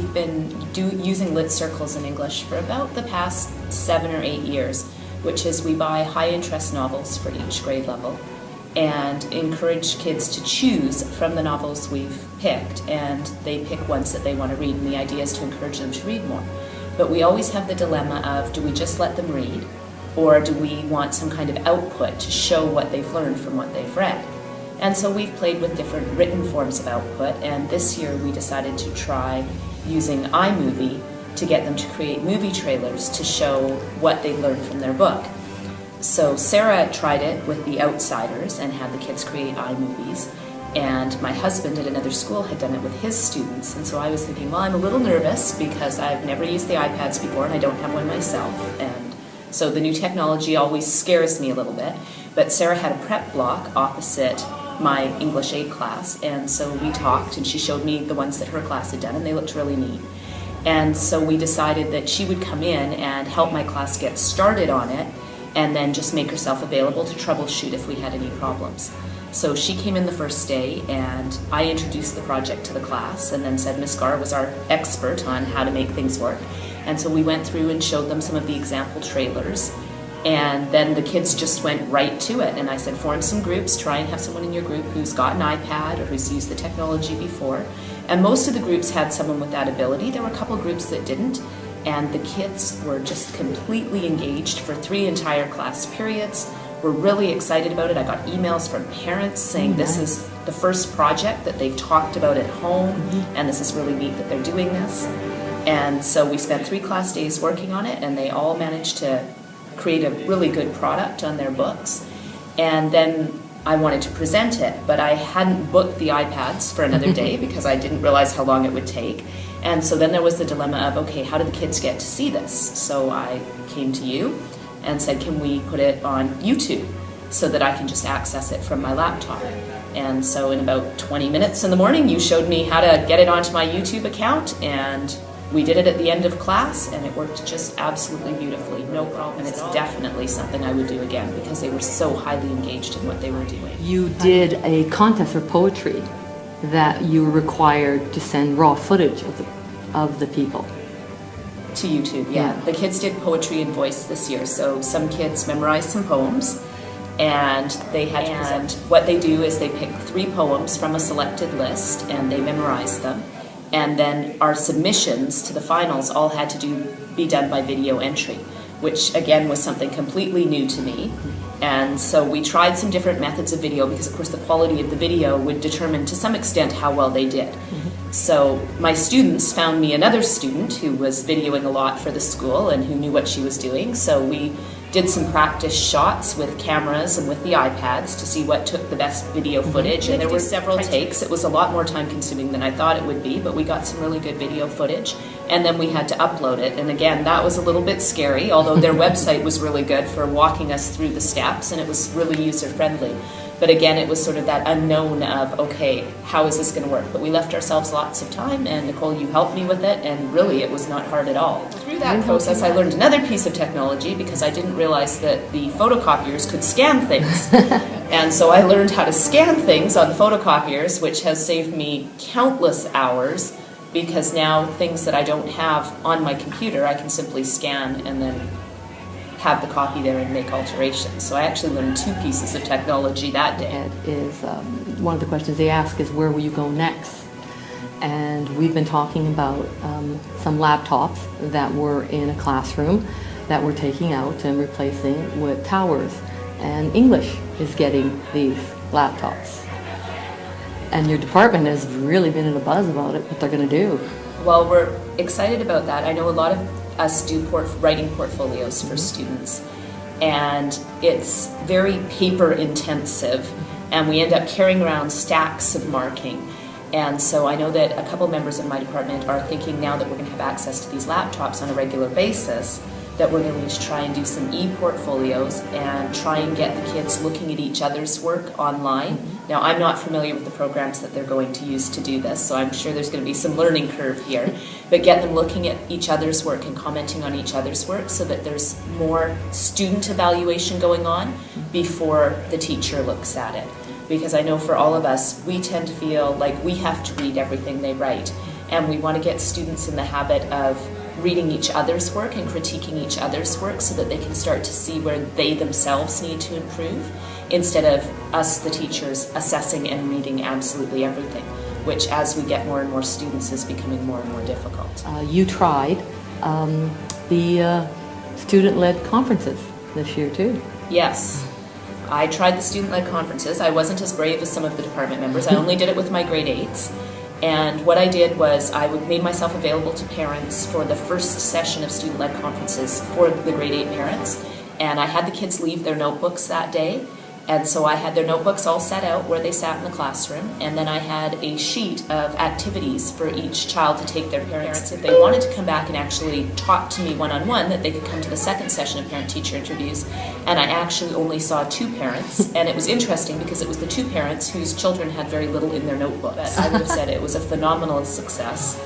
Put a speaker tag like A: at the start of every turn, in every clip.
A: we've been using lit circles in English for about the past 7 or 8 years, which is we buy high interest novels for each grade level and encourage kids to choose from the novels we've picked, and they pick ones that they want to read, and the idea is to encourage them to read more. But we always have the dilemma of, do we just let them read, or do we want some kind of output to show what they've learned from what they've read? And so we've played with different written forms of output, and this year we decided to try using iMovie to get them to create movie trailers to show what they learned from their book. So Sarah tried it with The Outsiders and had the kids create iMovies, and my husband at another school had done it with his students, and so I was thinking, well, I'm a little nervous because I've never used the iPads before and I don't have one myself, and so the new technology always scares me a little bit. But Sarah had a prep block opposite my English 8 class, and so we talked and she showed me the ones that her class had done, and they looked really neat. And so we decided that she would come in and help my class get started on it, and then just make herself available to troubleshoot if we had any problems. So she came in the first day, and I introduced the project to the class, and then said Miss Garr was our expert on how to make things work. And so we went through and showed them some of the example trailers, and then the kids just went right to it. And I said, form some groups, try and have someone in your group who's got an iPad or who's used the technology before. And most of the groups had someone with that ability. There were a couple groups that didn't, and the kids were just completely engaged for 3 entire class periods. We're really excited about it. I got emails from parents saying this is the first project that they've talked about at home, and this is really neat that they're doing this. And so we spent 3 class days working on it, and they all managed to create a really good product on their books. And then I wanted to present it, but I hadn't booked the iPads for another day because I didn't realize how long it would take. And so then there was the dilemma of, okay, how do the kids get to see this? So I came to you and said, can we put it on YouTube so that I can just access it from my laptop? And so in about 20 minutes in the morning, you showed me how to get it onto my YouTube account, and we did it at the end of class, and it worked just absolutely beautifully, no problem. And it's definitely something I would do again because they were so highly engaged in what they were doing.
B: You did a contest for poetry that you were required to send raw footage of the people.
A: To YouTube, yeah. The kids did poetry and voice this year, so some kids memorized some poems, and they had to present. What they do is they pick 3 poems from a selected list, and they memorize them. And then our submissions to the finals all had to be done by video entry, which again was something completely new to me. And so we tried some different methods of video because of course the quality of the video would determine to some extent how well they did. So my students found me another student who was videoing a lot for the school and who knew what she was doing. So we did some practice shots with cameras and with the iPads to see what took the best video footage, and there were several takes. It was a lot more time consuming than I thought it would be, but we got some really good video footage, and then we had to upload it, and again that was a little bit scary, although their website was really good for walking us through the steps and it was really user friendly. But again, it was sort of that unknown of, okay, how is this going to work? But we left ourselves lots of time, and Nicole, you helped me with it, and really it was not hard at all. Through that process, I learned another piece of technology because I didn't realize that the photocopiers could scan things. And so I learned how to scan things on the photocopiers, which has saved me countless hours, because now things that I don't have on my computer, I can simply scan and then have the copy there and make alterations. So I actually learned 2 pieces of technology that day.
B: It is, one of the questions they ask is, where will you go next? And we've been talking about some laptops that were in a classroom that we're taking out and replacing with towers. And English is getting these laptops. And your department has really been in a buzz about it, what they're going to do.
A: Well, we're excited about that. I know a lot of us do writing portfolios for students, and it's very paper intensive, and we end up carrying around stacks of marking. And so I know that a couple members of my department are thinking, now that we're going to have access to these laptops on a regular basis, that we're going to try and do some e-portfolios and try and get the kids looking at each other's work online. Now, I'm not familiar with the programs that they're going to use to do this, so I'm sure there's going to be some learning curve here, but get them looking at each other's work and commenting on each other's work so that there's more student evaluation going on before the teacher looks at it. Because I know for all of us, we tend to feel like we have to read everything they write. and we want to get students in the habit of reading each other's work and critiquing each other's work so that they can start to see where they themselves need to improve, instead of us, the teachers, assessing and reading absolutely everything, which as we get more and more students is becoming more and more difficult.
B: You tried the student-led conferences this year too.
A: Yes. I tried the student-led conferences. I wasn't as brave as some of the department members. I only did it with my grade 8s. And what I did was I made myself available to parents for the first session of student-led conferences for the grade 8 parents. And I had the kids leave their notebooks that day. And so I had their notebooks all set out where they sat in the classroom. And then I had a sheet of activities for each child to take their parents. If they wanted to come back and actually talk to me one-on-one, that they could come to the second session of parent-teacher interviews. And I actually only saw 2 parents. And it was interesting because it was the 2 parents whose children had very little in their notebook. But I would have said it was a phenomenal success.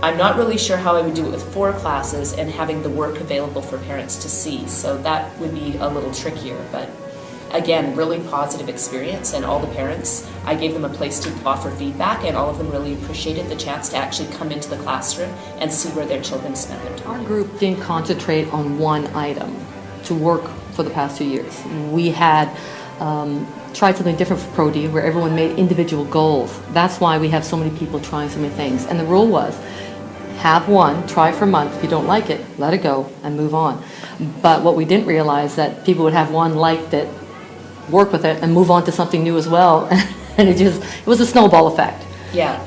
A: I'm not really sure how I would do it with 4 classes and having the work available for parents to see. So that would be a little trickier. But again, really positive experience, and all the parents, I gave them a place to offer feedback, and all of them really appreciated the chance to actually come into the classroom and see where their children spent their time.
B: Our group didn't concentrate on one item to work for the past 2 years. We had tried something different for Pro D, where everyone made individual goals. That's why we have so many people trying so many things. And the rule was, have one, try for a month. If you don't like it, let it go and move on. But what we didn't realize that people would have one, liked it, work with it, and move on to something new as well. And it was a snowball effect.
A: Yeah.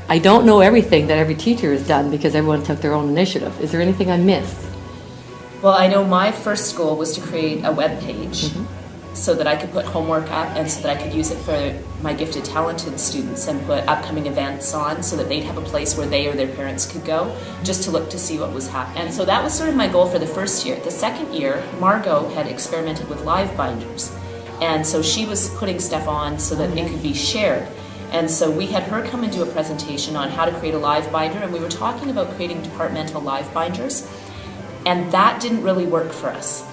B: I don't know everything that every teacher has done because everyone took their own initiative. Is there anything I missed?
A: Well, I know my first goal was to create a web page so that I could put homework up and so that I could use it for my gifted, talented students and put upcoming events on so that they'd have a place where they or their parents could go just to look to see what was happening. And so that was sort of my goal for the first year. The second year, Margot had experimented with live binders. And so she was putting stuff on so that it could be shared. And so we had her come and do a presentation on how to create a live binder, and we were talking about creating departmental live binders, and that didn't really work for us.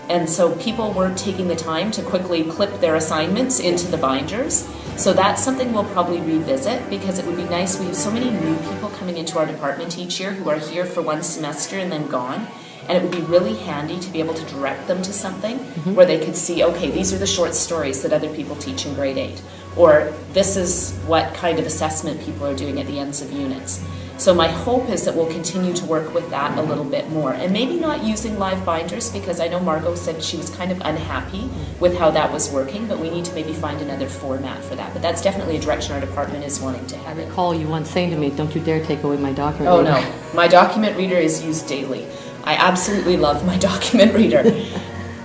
A: And so people weren't taking the time to quickly clip their assignments into the binders. So that's something we'll probably revisit, because it would be nice. We have so many new people coming into our department each year who are here for one semester and then gone. And it would be really handy to be able to direct them to something where they could see, okay, these are the short stories that other people teach in grade 8. Or this is what kind of assessment people are doing at the ends of units. So my hope is that we'll continue to work with that a little bit more. And maybe not using live binders, because I know Margot said she was kind of unhappy with how that was working, but we need to maybe find another format for that. But that's definitely a direction our department is wanting to have.
B: I recall you once saying to me, don't you dare take away my document reader.
A: Oh no, my document reader is used daily. I absolutely love my document reader.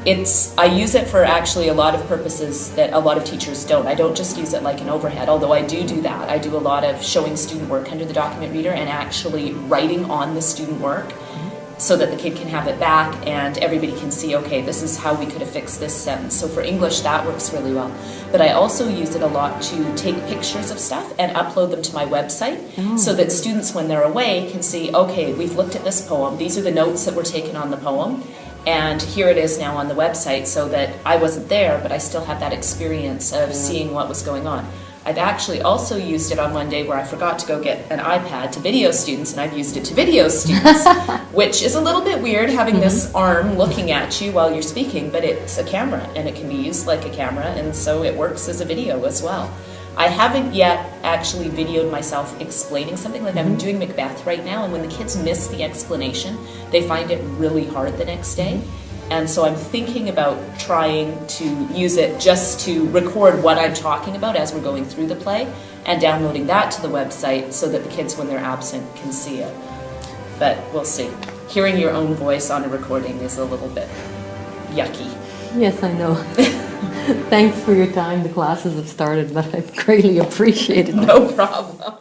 A: I use it for actually a lot of purposes that a lot of teachers don't. I don't just use it like an overhead, although I do that. I do a lot of showing student work under the document reader and actually writing on the student work so that the kid can have it back and everybody can see, okay, this is how we could have fixed this sentence. So for English, that works really well. But I also use it a lot to take pictures of stuff and upload them to my website so that students, when they're away, can see, okay, we've looked at this poem. These are the notes that were taken on the poem. And here it is now on the website, so that I wasn't there, but I still had that experience of seeing what was going on. I've actually also used it on one day where I forgot to go get an iPad to video students, and I've used it to video students, which is a little bit weird having this arm looking at you while you're speaking, but it's a camera, and it can be used like a camera, and so it works as a video as well. I haven't yet actually videoed myself explaining something. Like I'm doing Macbeth right now, and when the kids miss the explanation, they find it really hard the next day. And so I'm thinking about trying to use it just to record what I'm talking about as we're going through the play and downloading that to the website so that the kids, when they're absent, can see it. But we'll see. Hearing your own voice on a recording is a little bit yucky.
B: Yes, I know. Thanks for your time. The classes have started, but I greatly appreciate it.
A: No problem.